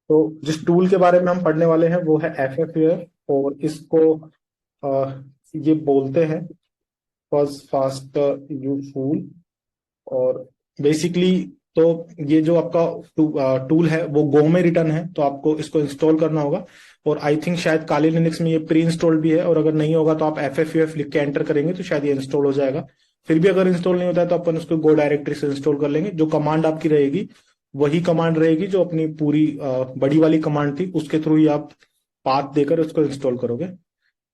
तो जिस टूल के बारे में हम पढ़ने वाले हैं वो है FFUF, और इसको ये बोलते हैं फर्स्ट फास्ट यूजफुल। और बेसिकली तो ये जो आपका टूल है वो गो में रिटर्न है, तो आपको इसको इंस्टॉल करना होगा। और आई थिंक शायद काली लिनक्स में ये प्री इंस्टॉल्ड भी है, और अगर नहीं होगा तो आप FFUF लिख के एंटर करेंगे तो शायद ये इंस्टॉल हो जाएगा। फिर भी अगर इंस्टॉल नहीं होता है तो अपन उसको गो डायरेक्टरी से इंस्टॉल कर लेंगे। जो कमांड आपकी रहेगी वही कमांड रहेगी जो अपनी पूरी बड़ी वाली कमांड थी, उसके थ्रू ही आप पाथ देकर उसको इंस्टॉल करोगे।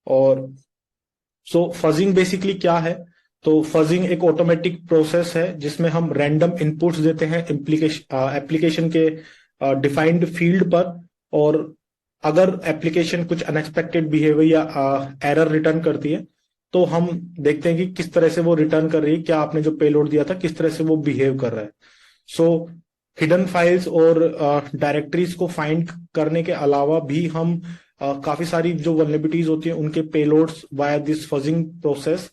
और सो फजिंग बेसिकली क्या है? तो फजिंग एक ऑटोमेटिक प्रोसेस है जिसमें हम रैंडम इनपुट्स देते हैं एप्लीकेशन के डिफाइंड फील्ड पर। और अगर एप्लीकेशन कुछ अनएक्सपेक्टेड बिहेवियर या एरर रिटर्न करती है तो हम देखते हैं कि किस तरह से वो रिटर्न कर रही है, क्या आपने जो पेलोड दिया था किस तरह से वो बिहेव कर रहा है। सो हिडन फाइल्स और डायरेक्टरीज को फाइंड करने के अलावा भी हम काफी सारी जो वल्नरेबिलिटीज होती है उनके payloads via this fuzzing process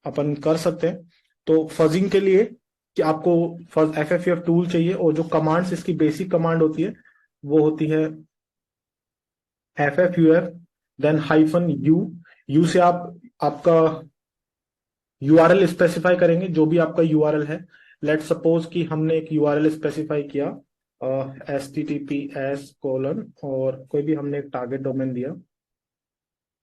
अपन कर सकते हैं। तो फजिंग के लिए कि आपको FFUF टूल चाहिए, और जो कमांड्स इसकी बेसिक कमांड होती है वो होती है FFUF देन -u। यू से आप आपका URL स्पेसिफाई करेंगे, जो भी आपका URL है। लेट सपोज कि हमने एक URL स्पेसिफाई किया HTTPS: और कोई भी हमने एक टारगेट डोमेन दिया।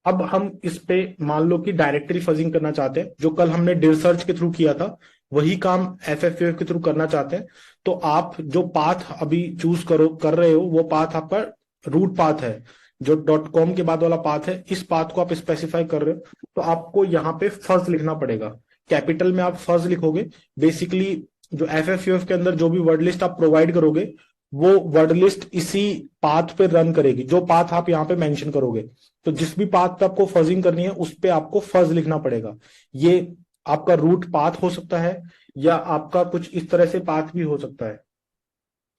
अब हम इस पे मान लो कि डायरेक्टरी फजिंग करना चाहते हैं, जो कल हमने डिर सर्च के थ्रू किया था वही काम FFUF के थ्रू करना चाहते हैं। तो आप जो पाथ अभी चूज कर रहे हो वो पाथ आपका रूट पाथ है, जो .com के बाद वाला पाथ है। इस पाथ को आप स्पेसिफाई कर रहे हो तो आपको यहाँ पे फज लिखना पड़ेगा। कैपिटल में आप फज लिखोगे। बेसिकली जो FFUF के अंदर जो भी वर्ड लिस्ट आप प्रोवाइड करोगे वो वर्ड लिस्ट इसी पाथ पे रन करेगी, जो पाथ आप यहाँ पे मेंशन करोगे। तो जिस भी पाथ पे आपको फजिंग करनी है उस पे आपको फज लिखना पड़ेगा। ये आपका रूट पाथ हो सकता है या आपका कुछ इस तरह से पाथ भी हो सकता है।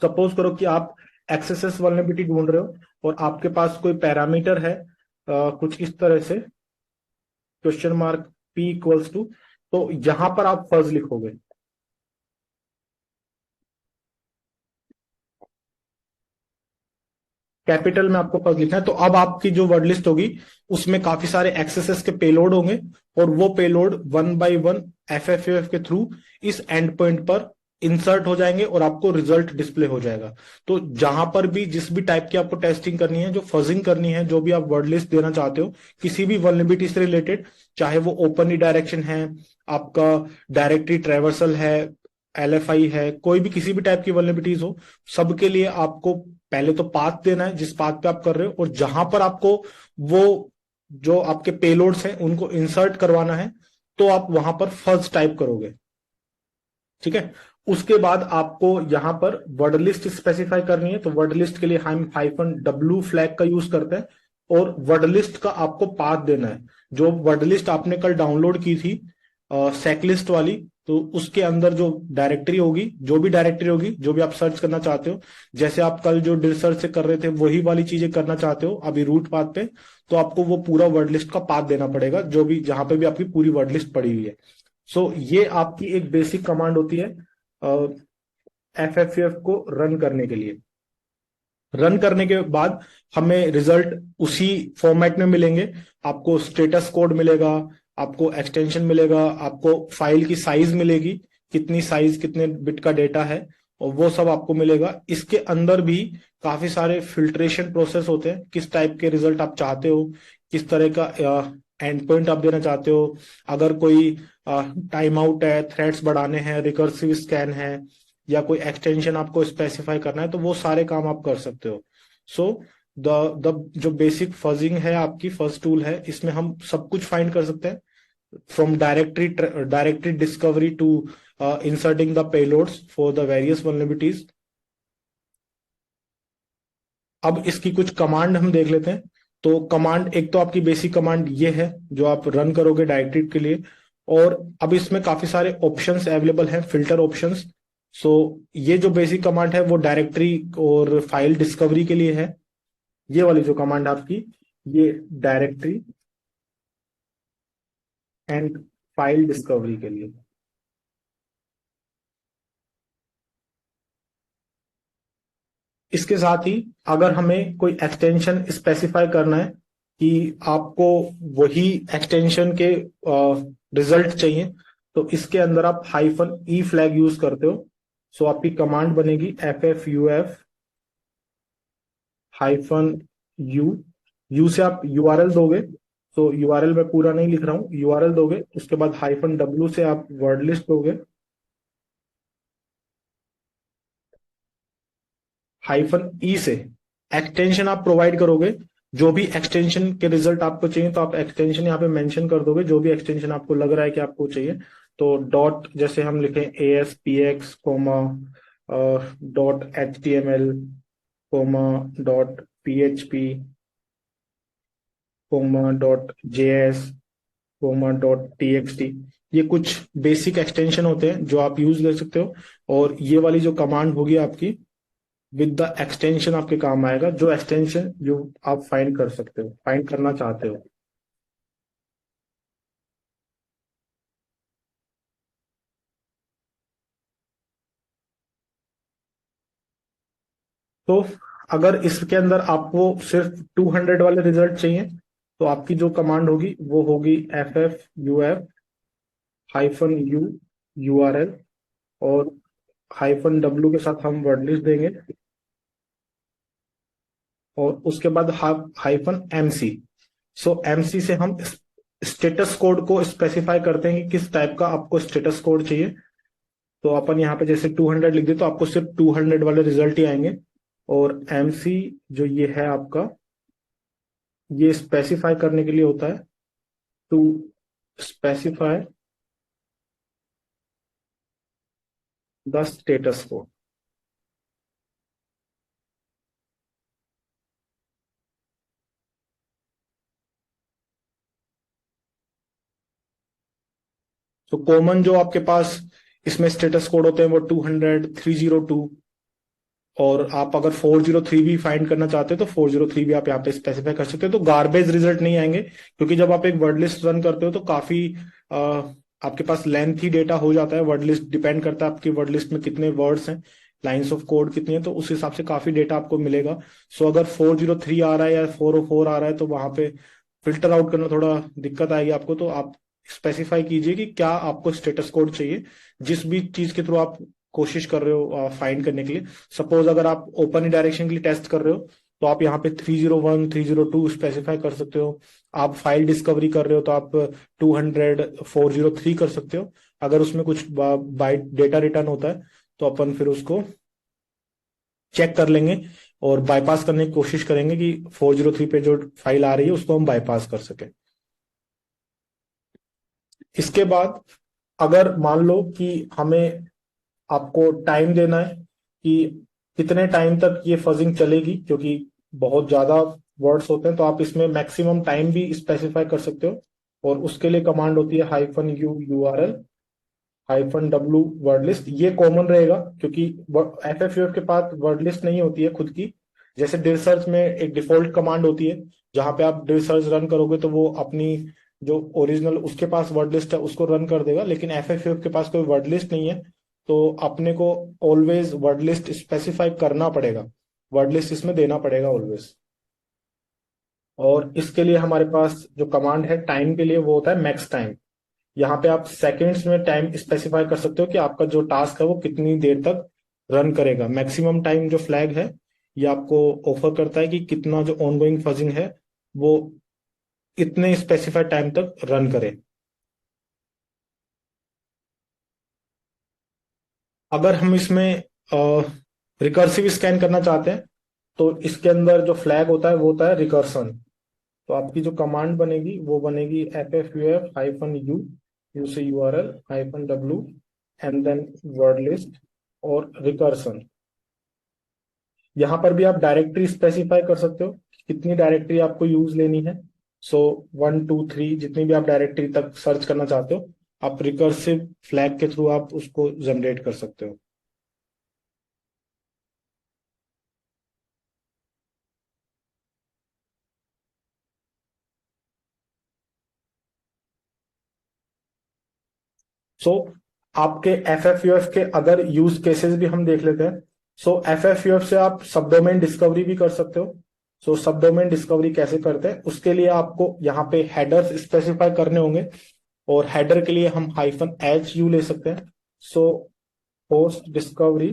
सपोज करो कि आप एक्सेस वल्नरेबिलिटी ढूंढ रहे हो और आपके पास कोई पैरामीटर है कुछ इस तरह से $P=, तो यहां पर आप फज लिखोगे। कैपिटल में आपको फर्स्ट लिखना है। तो अब आपकी जो वर्ड लिस्ट होगी उसमें काफी सारे एक्सेसेस के पेलोड होंगे, और वो payload one by one FFUF के थ्रू इस एंड पॉइंट पर इंसर्ट हो जाएंगे और आपको रिजल्ट डिस्प्ले हो जाएगा। तो जहां पर भी जिस भी टाइप की आपको टेस्टिंग करनी है, जो फजिंग करनी है, जो भी आप वर्ड लिस्ट देना चाहते हो किसी भी वल्नरेबिलिटी से रिलेटेड, चाहे वो ओपन रिडायरेक्शन है, आपका डायरेक्टरी ट्रेवर्सल है, LFI है, कोई भी किसी भी टाइप की वल्नरेबिलिटीज हो, सबके लिए आपको पहले तो पाथ देना है जिस पाथ पे आप कर रहे हो, और जहां पर आपको वो जो आपके पेलोड्स हैं उनको इंसर्ट करवाना है तो आप वहां पर फर्स्ट टाइप करोगे। ठीक है। उसके बाद आपको यहां पर वर्ड लिस्ट स्पेसिफाई करनी है, तो वर्ड लिस्ट के लिए हम -w फ्लैग का यूज करते हैं। और वर्ड लिस्ट का आपको पाथ देना है। जो वर्ड लिस्ट आपने कल डाउनलोड की थी सेकलिस्ट वाली, तो उसके अंदर जो डायरेक्टरी होगी, जो भी डायरेक्टरी होगी, जो भी आप सर्च करना चाहते हो, जैसे आप कल जो रिसर्च से कर रहे थे वही वाली चीजें करना चाहते हो अभी रूट पाथ पे, तो आपको वो पूरा वर्ड लिस्ट का पाथ देना पड़ेगा जो भी जहां पे भी आपकी पूरी वर्ड लिस्ट पड़ी हुई है। सो ये आपकी एक बेसिक कमांड होती है FFUF को रन करने के लिए। रन करने के बाद हमें रिजल्ट उसी फॉर्मेट में मिलेंगे। आपको स्टेटस कोड मिलेगा, आपको एक्सटेंशन मिलेगा, आपको फाइल की साइज मिलेगी, कितनी साइज कितने बिट का डेटा है, और वो सब आपको मिलेगा। इसके अंदर भी काफी सारे फिल्ट्रेशन प्रोसेस होते हैं, किस टाइप के रिजल्ट आप चाहते हो, किस तरह का एंड पॉइंट आप देना चाहते हो। अगर कोई टाइम आउट है, थ्रेड्स बढ़ाने हैं, रिकर्सिव स्कैन है, या कोई एक्सटेंशन आपको स्पेसिफाई करना है, तो वो सारे काम आप कर सकते हो। सो द द जो बेसिक फजिंग है आपकी फर्स्ट टूल है, इसमें हम सब कुछ फाइंड कर सकते हैं, from directory discovery to inserting the payloads for the various vulnerabilities. अब इसकी कुछ कमांड हम देख लेते हैं। तो कमांड एक तो आपकी बेसिक कमांड ये है जो आप रन करोगे डायरेक्टरी के लिए। और अब इसमें काफी सारे ऑप्शंस अवेलेबल हैं, फिल्टर ऑप्शंस। सो ये जो बेसिक कमांड है वो डायरेक्टरी और फाइल डिस्कवरी के लिए है। ये वाली जो कमांड आपकी, ये डायरेक्टरी एंड फाइल डिस्कवरी के लिए। इसके साथ ही अगर हमें कोई एक्सटेंशन स्पेसिफाई करना है कि आपको वही एक्सटेंशन के रिजल्ट चाहिए, तो इसके अंदर आप हाइफन ई फ्लैग यूज करते हो। सो आपकी कमांड बनेगी FFUF हाइफन यू। यू से आप यूआरएल दोगे, तो यूआरएल मैं पूरा नहीं लिख रहा हूं, यूआरएल दोगे, उसके बाद हाइफन डब्ल्यू से आप वर्ड लिस्ट दोगे, हाइफन ई से एक्सटेंशन आप प्रोवाइड करोगे। जो भी एक्सटेंशन के रिजल्ट आपको चाहिए तो आप एक्सटेंशन यहाँ पे मेंशन कर दोगे, जो भी एक्सटेंशन आपको लग रहा है कि आपको चाहिए। तो डॉट जैसे हम लिखें ASPX comma .HTML comma .PHP comma .JS comma .TXT, ये कुछ बेसिक एक्सटेंशन होते हैं जो आप यूज कर सकते हो। और ये वाली जो कमांड होगी आपकी विद द एक्सटेंशन आपके काम आएगा, जो एक्सटेंशन जो आप फाइंड कर सकते हो, फाइंड करना चाहते हो। तो अगर इसके अंदर आपको सिर्फ 200 वाले रिजल्ट चाहिए, तो आपकी जो कमांड होगी वो होगी FFUF हाइफन यू URL, और हाइफन डब्ल्यू के साथ हम वर्ड लिस्ट देंगे, और उसके बाद हाइफन MC। सो MC से हम स्टेटस कोड को स्पेसिफाई करते हैं कि किस टाइप का आपको स्टेटस कोड चाहिए। तो अपन यहाँ पे जैसे 200 लिख दे तो आपको सिर्फ 200 वाले रिजल्ट ही आएंगे। और MC जो ये है आपका, ये स्पेसिफाई करने के लिए होता है, to specify the status code. तो कॉमन जो आपके पास इसमें स्टेटस कोड होते हैं वो 200, 302, और आप अगर 403 भी फाइंड करना चाहते हो तो 403 भी आप यहाँ पे स्पेसिफाई कर सकते हो। तो गार्बेज रिजल्ट नहीं आएंगे, क्योंकि जब आप एक वर्ड लिस्ट रन करते हो तो काफी अ, आपके पास लेंथी डेटा हो जाता है। वर्ड लिस्ट डिपेंड करता है आपकी वर्ड लिस्ट में कितने वर्ड्स हैं, लाइंस ऑफ कोड कितनी है, तो उस हिसाब से काफी डेटा आपको मिलेगा। सो अगर 403 आ रहा है या 404 आ रहा है तो वहां पे फिल्टर आउट करना थोड़ा दिक्कत आएगी आपको। तो आप स्पेसिफाई कीजिए कि क्या आपको स्टेटस कोड चाहिए जिस भी चीज के थ्रू आप कोशिश कर रहे हो फाइंड करने के लिए। सपोज अगर आप ओपन डायरेक्शन के लिए टेस्ट कर रहे हो तो आप यहाँ पे 301, 302 स्पेसिफाई कर सकते हो। आप फाइल डिस्कवरी कर रहे हो तो आप 200, 403 कर सकते हो। अगर उसमें कुछ बाइट डेटा रिटर्न होता है तो अपन फिर उसको चेक कर लेंगे और बाईपास करने की कोशिश करेंगे कि 403 पे जो फाइल आ रही है उसको हम बाईपास कर सके। इसके बाद अगर मान लो कि हमें आपको टाइम देना है कि कितने टाइम तक ये फजिंग चलेगी, क्योंकि बहुत ज्यादा वर्ड्स होते हैं, तो आप इसमें मैक्सिमम टाइम भी स्पेसिफाई कर सकते हो। और उसके लिए कमांड होती है hyphen you URL hyphen W word list. ये कॉमन रहेगा क्योंकि FFUF के पास वर्ड लिस्ट नहीं होती है खुद की। जैसे डिर सर्च में एक डिफॉल्ट कमांड होती है, जहां पे आप डिर सर्च रन करोगे तो वो अपनी जो ओरिजिनल उसके पास वर्ड लिस्ट है उसको रन कर देगा, लेकिन FFUF के पास कोई वर्ड लिस्ट नहीं है। तो अपने को ऑलवेज वर्ड लिस्ट स्पेसिफाई करना पड़ेगा, वर्ड लिस्ट इसमें देना पड़ेगा ऑलवेज। और इसके लिए हमारे पास जो कमांड है टाइम के लिए वो होता है मैक्स टाइम। यहाँ पे आप सेकंड्स में टाइम स्पेसिफाई कर सकते हो कि आपका जो टास्क है वो कितनी देर तक रन करेगा। मैक्सिमम टाइम जो फ्लैग है ये आपको ऑफर करता है कि कितना जो ऑनगोइंग फजिंग है वो इतने स्पेसिफाइड टाइम तक रन करे। अगर हम इसमें रिकर्सिव स्कैन करना चाहते हैं तो इसके अंदर जो फ्लैग होता है वो होता है रिकर्सन। तो आपकी जो कमांड बनेगी वो बनेगी FFUF हाइफन यू, यू से URL hyphen W, and then word list और रिकर्सन। यहाँ पर भी आप डायरेक्टरी स्पेसिफाई कर सकते हो कि कितनी डायरेक्टरी आपको यूज लेनी है। सो 1 2 3 जितनी भी आप डायरेक्टरी तक सर्च करना चाहते हो आप रिकर्सिव फ्लैग के थ्रू आप उसको जनरेट कर सकते हो। सो आपके FFUF के अदर यूज केसेस भी हम देख लेते हैं। सो FFUF से आप सब डोमेन डिस्कवरी भी कर सकते हो। सो सब डोमेन डिस्कवरी कैसे करते हैं, उसके लिए आपको यहाँ पे हेडर्स स्पेसिफाई करने होंगे, और हेडर के लिए हम -HU ले सकते हैं। सो होस्ट डिस्कवरी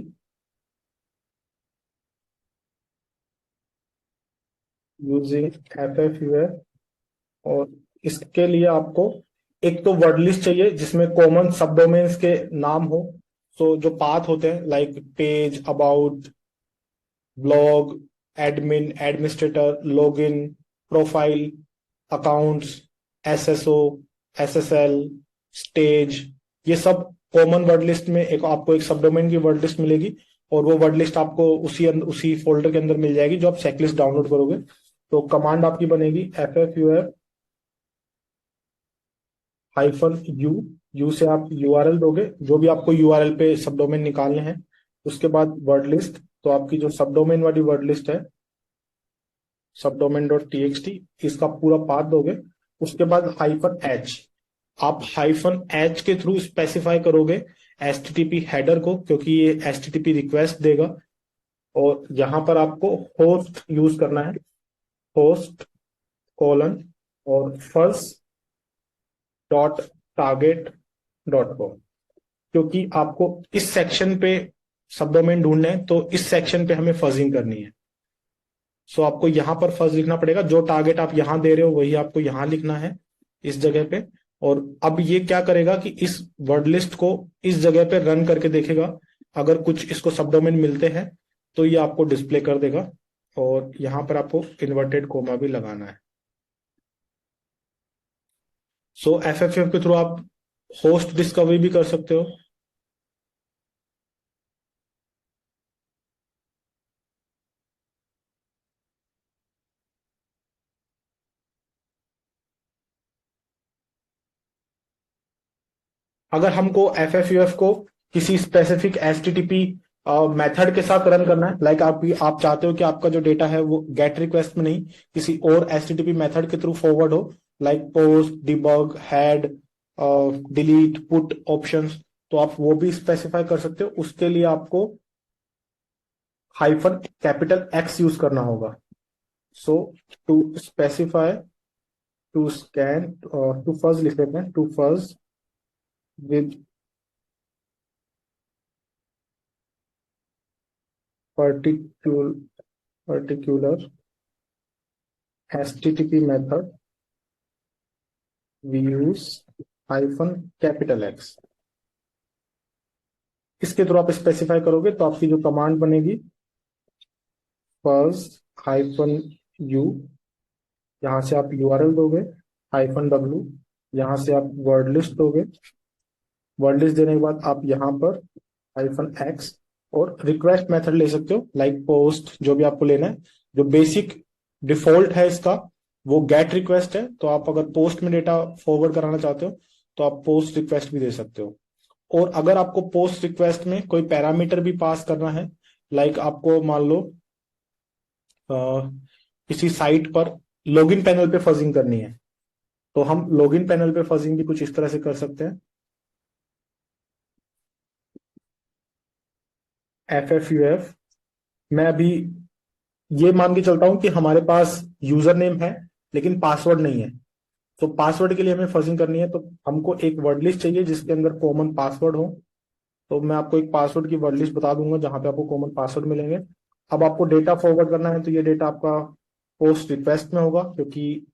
यूजिंग FFUF, और इसके लिए आपको एक तो वर्ड लिस्ट चाहिए जिसमें कॉमन सब डोमेन्स के नाम हो। सो जो पाथ होते हैं like page, about, blog, admin, administrator, login, profile, accounts, SSO, SSL, stage, ये सब कॉमन वर्ड लिस्ट में एक आपको एक सब डोमेन की वर्ड लिस्ट मिलेगी, और वो वर्ड लिस्ट आपको उसी फोल्डर के अंदर मिल जाएगी जो आप चेकलिस्ट डाउनलोड करोगे। तो कमांड आपकी बनेगी FFUF -U। यू से आप URL दोगे, जो भी आपको URL पे सब डोमेन निकालने हैं। उसके बाद वर्ड लिस्ट, तो आपकी जो सब डोमेन वाली वर्ड लिस्ट है subdomain.txt, इसका पूरा पाथ दोगे। उसके बाद -H, आप -H के थ्रू स्पेसिफाई करोगे HTTP हेडर को, क्योंकि ये HTTP रिक्वेस्ट देगा। और यहां पर आपको होस्ट यूज करना है, होस्ट कोलन और first.target.com, क्योंकि आपको इस सेक्शन पे सब डोमेन ढूंढने हैं, तो इस सेक्शन पे हमें फजिंग करनी है। सो आपको यहां पर फर्स्ट लिखना पड़ेगा, जो टारगेट आप यहां दे रहे हो वही आपको यहां लिखना है, इस जगह पे। और अब ये क्या करेगा कि इस वर्ड लिस्ट को इस जगह पे रन करके देखेगा, अगर कुछ इसको सब डोमेन मिलते हैं तो ये आपको डिस्प्ले कर देगा। और यहां पर आपको इन्वर्टेड कोमा भी लगाना है। सो FFF के थ्रू आप होस्ट डिस्कवरी भी कर सकते हो। अगर हमको FFUF को किसी स्पेसिफिक HTTP मेथड के साथ रन करना है, लाइक आप चाहते हो कि आपका जो डेटा है वो गेट रिक्वेस्ट में नहीं, किसी और HTTP मेथड के थ्रू फॉरवर्ड हो, like post, debug, head, delete, put options, तो आप वो भी स्पेसिफाई कर सकते हो। उसके लिए आपको -X यूज करना होगा। So to specify, to scan, to first लिख लेते हैं, to first with particular particular HTTP method, we use -X। इसके थ्रू आप स्पेसिफाई करोगे तो आपकी जो कमांड बनेगी first -U, यहां से आप URL दोगे, -W, यहां से आप वर्ड लिस्ट दोगे। वर्ड लिस्ट देने के बाद आप यहां पर -X, और रिक्वेस्ट मेथड ले सकते हो, लाइक पोस्ट, जो भी आपको लेना है। जो बेसिक डिफॉल्ट है इसका वो गेट रिक्वेस्ट है, तो आप अगर पोस्ट में डेटा फॉरवर्ड कराना चाहते हो तो आप पोस्ट रिक्वेस्ट भी दे सकते हो। और अगर आपको पोस्ट रिक्वेस्ट में कोई पैरामीटर भी पास करना है, लाइक आपको मान लो किसी साइट पर लॉगिन पैनल पे फजिंग करनी है, तो हम लॉगिन पैनल पे फजिंग भी कुछ इस तरह से कर सकते हैं। FFUF, मैं अभी ये मान के चलता हूं कि हमारे पास यूजर नेम है लेकिन पासवर्ड नहीं है। तो पासवर्ड के लिए हमें फजिंग करनी है, तो हमको एक वर्ड लिस्ट चाहिए जिसके अंदर कॉमन पासवर्ड हो। तो मैं आपको एक पासवर्ड की वर्ड लिस्ट बता दूंगा जहां पे आपको कॉमन पासवर्ड मिलेंगे। अब आपको डेटा फॉरवर्ड करना है, तो ये डेटा आपका पोस्ट रिक्वेस्ट में होगा, क्योंकि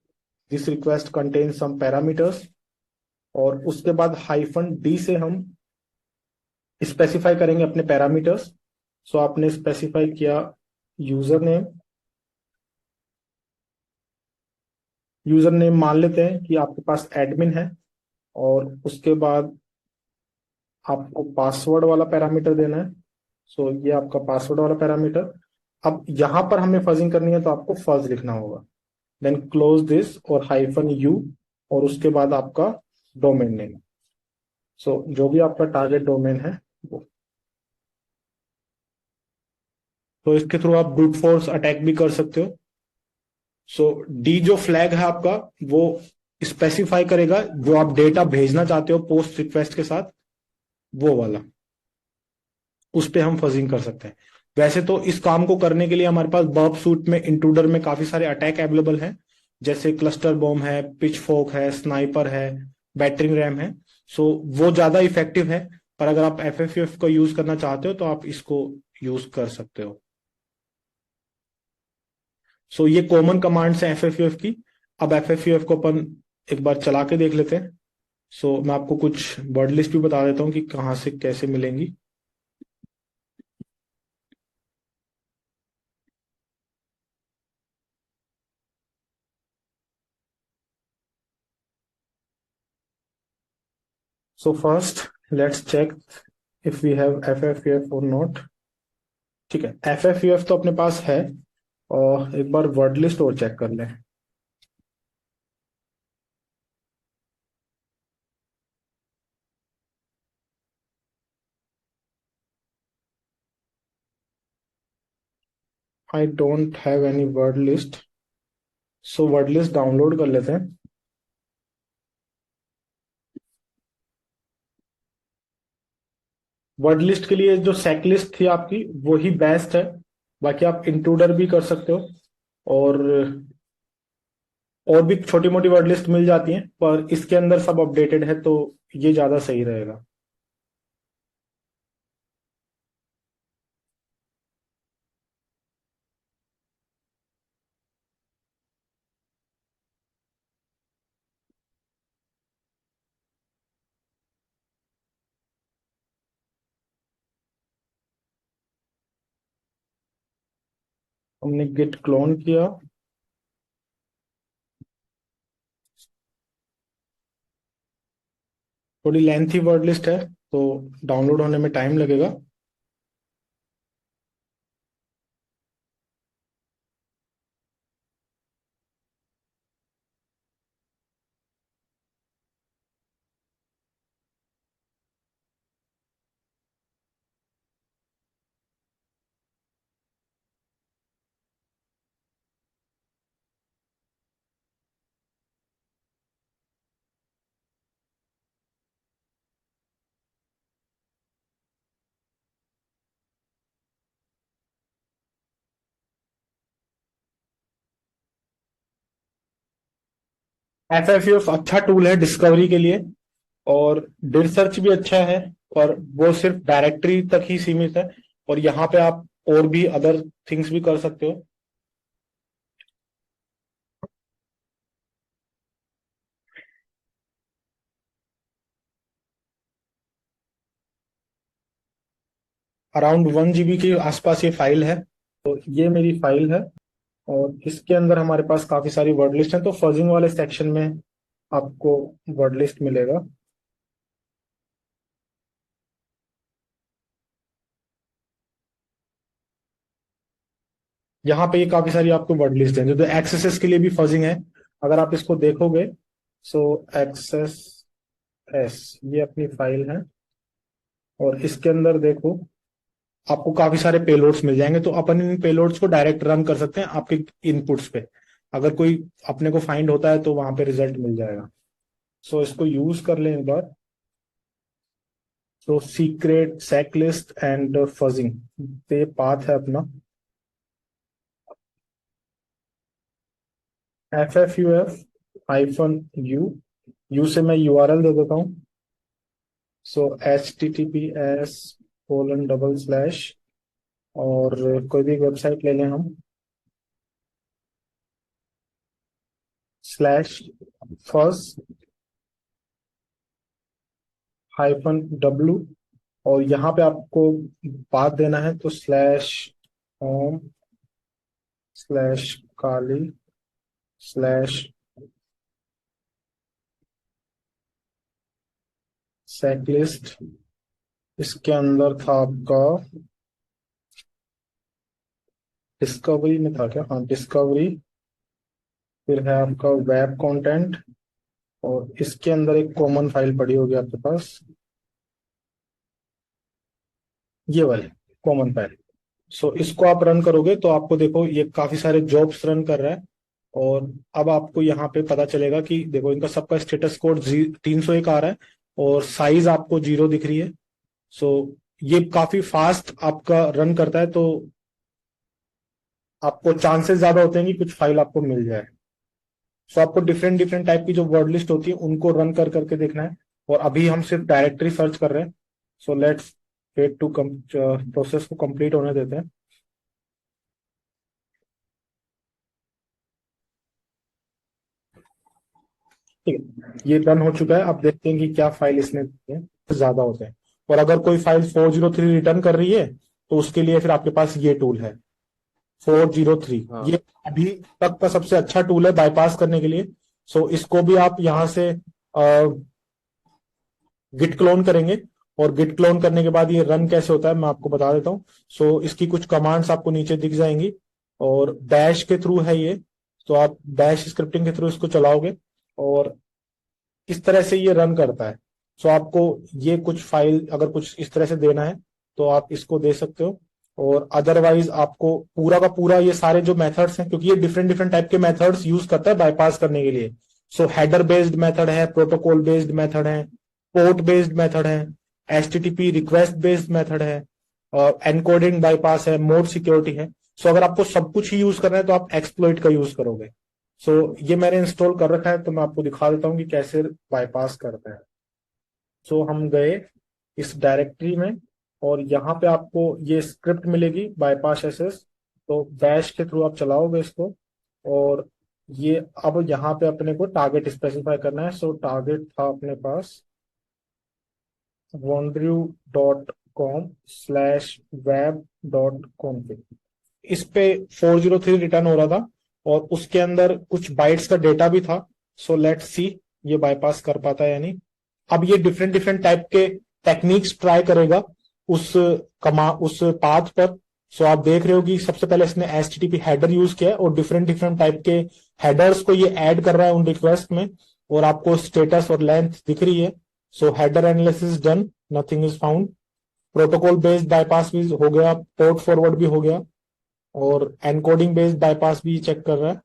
this request contain some parameters. और उसके बाद -D से हम स्पेसिफाई करेंगे अपने पैरामीटर्स। सो आपने स्पेसिफाई किया यूजर नेम, यूजर नेम मान लेते हैं कि आपके पास एडमिन है, और उसके बाद आपको पासवर्ड वाला पैरामीटर देना है। सो ये आपका पासवर्ड वाला पैरामीटर। अब यहां पर हमें फजिंग करनी है तो आपको फज लिखना होगा, देन क्लोज दिस और -U, और उसके बाद आपका डोमेन नेम। सो जो भी आपका टारगेट डोमेन है वो। तो इसके थ्रू आप ब्रूट फोर्स अटैक भी कर सकते हो। सो डी जो फ्लैग है आपका, वो स्पेसिफाई करेगा जो आप डेटा भेजना चाहते हो पोस्ट रिक्वेस्ट के साथ, वो वाला, उस पे हम फजिंग कर सकते हैं। वैसे तो इस काम को करने के लिए हमारे पास बर्ब सूट में इंट्रूडर में काफी सारे अटैक अवेलेबल हैं, जैसे क्लस्टर बॉम्ब है, पिच फोक है, स्नाइपर है, बैटरिंग रैम है। सो वो ज्यादा इफेक्टिव है। पर अगर आप एफएफयूएफ को यूज करना चाहते हो तो आप इसको यूज कर सकते हो। सो ये कॉमन कमांड्स हैं एफएफयूएफ की। अब एफएफयूएफ को अपन एक बार चला के देख लेते हैं। सो मैं आपको कुछ वर्ड लिस्ट भी बता देता हूँ कि कहाँ से कैसे मिलेंगी। So first let's check if we have FFUF or not. ठीक है, एफएफयूएफ तो अपने पास है। और एक बार वर्ड लिस्ट और चेक कर लें। I don't have any word list. So word list download कर लेते हैं। वर्ड लिस्ट के लिए जो सेक लिस्ट थी आपकी वही बेस्ट है। बाकी आप इंट्रूडर भी कर सकते हो। और भी छोटी मोटी वर्ड लिस्ट मिल जाती हैं, पर इसके अंदर सब अपडेटेड है तो ये ज्यादा सही रहेगा। हमने गिट क्लोन किया। थोड़ी लेंथी वर्ड लिस्ट है तो डाउनलोड होने में टाइम लगेगा। एफएफयूएफ अच्छा टूल है डिस्कवरी के लिए। और डिर सर्च भी अच्छा है। और वो सिर्फ डायरेक्टरी तक ही सीमित है। और यहाँ पे आप और भी अदर थिंग्स भी कर सकते हो। अराउंड 1 GB के आसपास ये फाइल है। तो ये मेरी फाइल है। और इसके अंदर हमारे पास काफी सारी वर्ड लिस्ट है, तो फजिंग वाले सेक्शन में आपको वर्ड लिस्ट मिलेगा। यहाँ पे ये काफी सारी आपको वर्ड लिस्ट है जो एक्सेसेस के लिए भी फजिंग है। अगर आप इसको देखोगे, सो एक्सेस एस ये अपनी फाइल है। और इसके अंदर देखो, आपको काफी सारे पेलोड्स मिल जाएंगे, तो अपन इन पेलोड्स को डायरेक्ट रन कर सकते हैं आपके इनपुट्स पे। अगर कोई अपने को फाइंड होता है तो वहां पे रिजल्ट मिल जाएगा। सो इसको यूज कर लें एक बार। तो secret sec list and fuzzing ये पाथ है अपना। FFUF-U। यू से मैं URL दे देता हूँ। सो HTTPS:// और कोई भी वेबसाइट ले लें हम, /fuzz-w। और यहाँ पे आपको पाथ देना है, तो /home/kali/सेकलिस्ट। इसके अंदर था आपका डिस्कवरी में था क्या, हाँ डिस्कवरी। फिर है आपका वेब कंटेंट। और इसके अंदर एक कॉमन फाइल पड़ी होगी आपके पास, ये वाली कॉमन फाइल। सो इसको आप रन करोगे तो आपको देखो ये काफी सारे जॉब्स रन कर रहा है। और अब आपको यहाँ पे पता चलेगा कि देखो इनका सबका स्टेटस कोड 301 आ रहा है। और साइज आपको 0 दिख रही है। सो ये काफी फास्ट आपका रन करता है, तो आपको चांसेस ज्यादा होते हैं कि कुछ फाइल आपको मिल जाए। सो आपको डिफरेंट डिफरेंट टाइप की जो वर्ड लिस्ट होती है उनको रन कर करके देखना है। और अभी हम सिर्फ डायरेक्टरी सर्च कर रहे हैं। So let's wait to process को कंप्लीट होने देते हैं। ठीक है, ये डन हो चुका है। अब देखते हैं कि क्या फाइल इसमें ज्यादा होते हैं। और अगर कोई फाइल 403 रिटर्न कर रही है तो उसके लिए फिर आपके पास ये टूल है 403। हाँ। ये अभी तक का सबसे अच्छा टूल है बाईपास करने के लिए। सो इसको भी आप यहां से गिट क्लोन करेंगे। और गिट क्लोन करने के बाद ये रन कैसे होता है मैं आपको बता देता हूँ। सो इसकी कुछ कमांड्स आपको नीचे दिख जाएंगी, और बैश के थ्रू है ये। तो आप बैश स्क्रिप्टिंग के थ्रू इसको चलाओगे और इस तरह से ये रन करता है। सो आपको ये कुछ फाइल अगर कुछ इस तरह से देना है तो आप इसको दे सकते हो। और अदरवाइज आपको पूरा का पूरा ये सारे जो मेथड्स हैं, क्योंकि ये डिफरेंट डिफरेंट टाइप के मेथड्स यूज करता है बाईपास करने के लिए। सो हेडर बेस्ड मेथड है, प्रोटोकॉल बेस्ड मेथड है, पोर्ट बेस्ड मेथड है, एचटीटीपी रिक्वेस्ट बेस्ड मेथड है, एनकोडिंग बाईपास है, मोड सिक्योरिटी है। सो अगर आपको सब कुछ ही यूज करना है तो आप एक्सप्लॉइट का यूज करोगे। सो ये मैंने इंस्टॉल कर रखा है, तो मैं आपको दिखा देता हूँ कि कैसे बाईपास करते हैं। सो हम गए इस डायरेक्टरी में, और यहाँ पे आपको ये स्क्रिप्ट मिलेगी बाईपास एसएस। तो बैश के थ्रू आप चलाओगे इसको। और ये अब यहाँ पे अपने को टारगेट स्पेसिफाई करना है। सो टारगेट था अपने पास wandrew.com/web.config। इस पे 403 रिटर्न हो रहा था, और उसके अंदर कुछ बाइट्स का डेटा भी था। सो लेट्स सी ये बाईपास कर पाता है या नहीं। अब ये डिफरेंट डिफरेंट टाइप के टेक्निक्स ट्राई करेगा उस पाथ पर। सो आप देख रहे हो कि सबसे पहले इसने एचटीटीपी हेडर यूज किया है, और डिफरेंट डिफरेंट टाइप के हेडर्स को ये ऐड कर रहा है उन रिक्वेस्ट में। और आपको स्टेटस और लेंथ दिख रही है। So header analysis done, nothing is found. Protocol based bypass भी हो गया, पोर्ट फॉरवर्ड भी हो गया, और एनकोडिंग बेस्ड बाईपास भी चेक कर रहा है।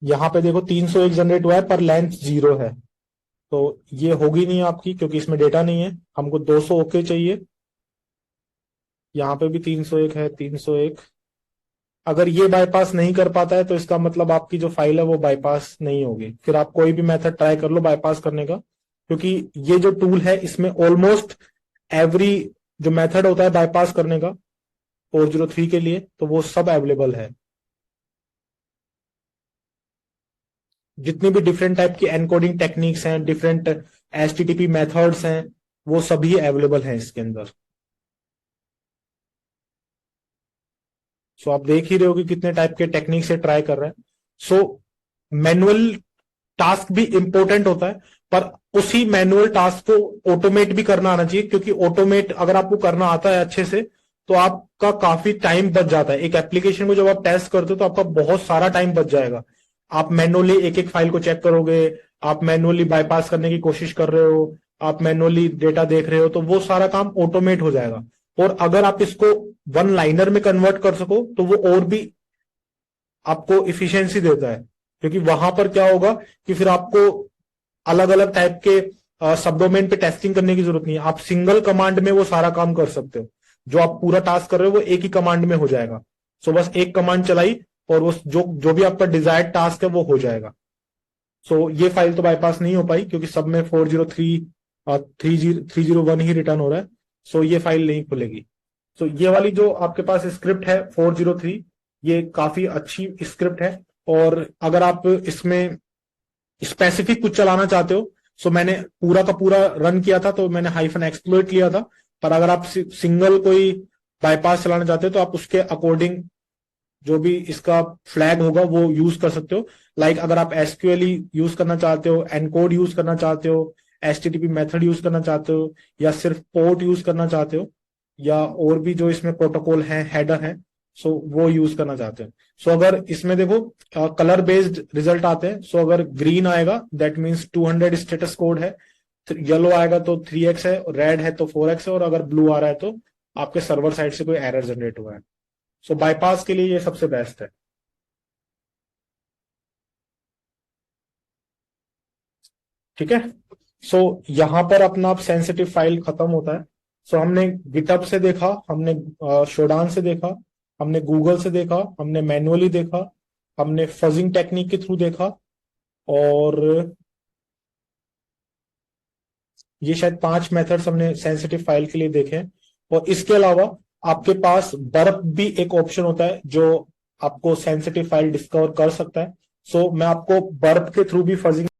यहाँ पे देखो 301 जनरेट हुआ है पर लेंथ 0 है। तो ये होगी नहीं आपकी, क्योंकि इसमें डेटा नहीं है। हमको 200 ओके चाहिए। यहाँ पे भी 301 है, 301। अगर ये बाईपास नहीं कर पाता है तो इसका मतलब आपकी जो फाइल है वो बाईपास नहीं होगी। फिर आप कोई भी मेथड ट्राई कर लो बाईपास करने का, क्योंकि ये जो टूल है इसमें ऑलमोस्ट एवरी जो मेथड होता है बाईपास करने का 403 के लिए, तो वो सब अवेलेबल है। जितनी भी डिफरेंट टाइप की एनकोडिंग टेक्निक्स हैं, डिफरेंट एचटीटीपी मेथड्स हैं, वो सभी अवेलेबल हैं इसके अंदर। सो आप देख ही रहे हो कि कितने टाइप के टेक्निक से ट्राई कर रहे हैं। सो मैनुअल टास्क भी इंपॉर्टेंट होता है, पर उसी मैनुअल टास्क को ऑटोमेट भी करना आना चाहिए, क्योंकि ऑटोमेट अगर आपको करना आता है अच्छे से तो आपका काफी टाइम बच जाता है। एक एप्लीकेशन को जब आप टेस्ट करते हो तो आपका बहुत सारा टाइम बच जाएगा। आप मैनुअली एक एक फाइल को चेक करोगे, आप मैनुअली बाईपास करने की कोशिश कर रहे हो, आप मैनुअली डेटा देख रहे हो, तो वो सारा काम ऑटोमेट हो जाएगा। और अगर आप इसको वन लाइनर में कन्वर्ट कर सको तो वो और भी आपको इफिशियंसी देता है। क्योंकि वहां पर क्या होगा कि फिर आपको अलग अलग टाइप के सब डोमेन पे टेस्टिंग करने की जरूरत नहीं है। आप सिंगल कमांड में वो सारा काम कर सकते हो। जो आप पूरा टास्क कर रहे हो वो एक ही कमांड में हो जाएगा। सो बस एक कमांड चलाई और वो जो जो भी आपका डिजायर्ड टास्क है वो हो जाएगा। सो ये फाइल तो बाईपास नहीं हो पाई, क्योंकि सब में 403 301 ही रिटर्न हो रहा है। सो ये फाइल नहीं खुलेगी। सो ये वाली जो आपके पास स्क्रिप्ट है 403, ये काफी अच्छी स्क्रिप्ट है। और अगर आप इसमें स्पेसिफिक कुछ चलाना चाहते हो, सो मैंने पूरा का पूरा रन किया था तो मैंने हाइफन एक्सप्लोइट लिया था। पर अगर आप सिंगल कोई बाईपास चलाना चाहते हो तो आप उसके अकॉर्डिंग जो भी इसका फ्लैग होगा वो यूज कर सकते हो। लाइक अगर आप एसक्यूएल यूज करना चाहते हो, एनकोड यूज करना चाहते हो, एचटीटीपी मेथड यूज करना चाहते हो, या सिर्फ पोर्ट यूज करना चाहते हो, या और भी जो इसमें प्रोटोकॉल है हेडर है, सो वो यूज करना चाहते हो। सो अगर इसमें देखो कलर बेस्ड रिजल्ट आते हैं। सो अगर ग्रीन आएगा दैट मीन्स 200 स्टेटस कोड है, येलो आएगा तो 3x है, रेड है तो 4x है, और अगर ब्लू आ रहा है तो आपके सर्वर साइड से कोई एरर जनरेट हुआ है। सो बाईपास के लिए ये सबसे बेस्ट है। ठीक है। सो यहाँ पर अपना सेंसिटिव फाइल खत्म होता है। सो हमने गिटहब से देखा, हमने शोडान से देखा, हमने गूगल से देखा, हमने मैनुअली देखा, हमने फजिंग टेक्निक के थ्रू देखा, और ये शायद 5 मेथड्स हमने सेंसिटिव फाइल के लिए देखे हैं। और इसके अलावा आपके पास बर्प भी एक ऑप्शन होता है जो आपको सेंसिटिव फाइल डिस्कवर कर सकता है। सो मैं आपको बर्प के थ्रू भी फजिंग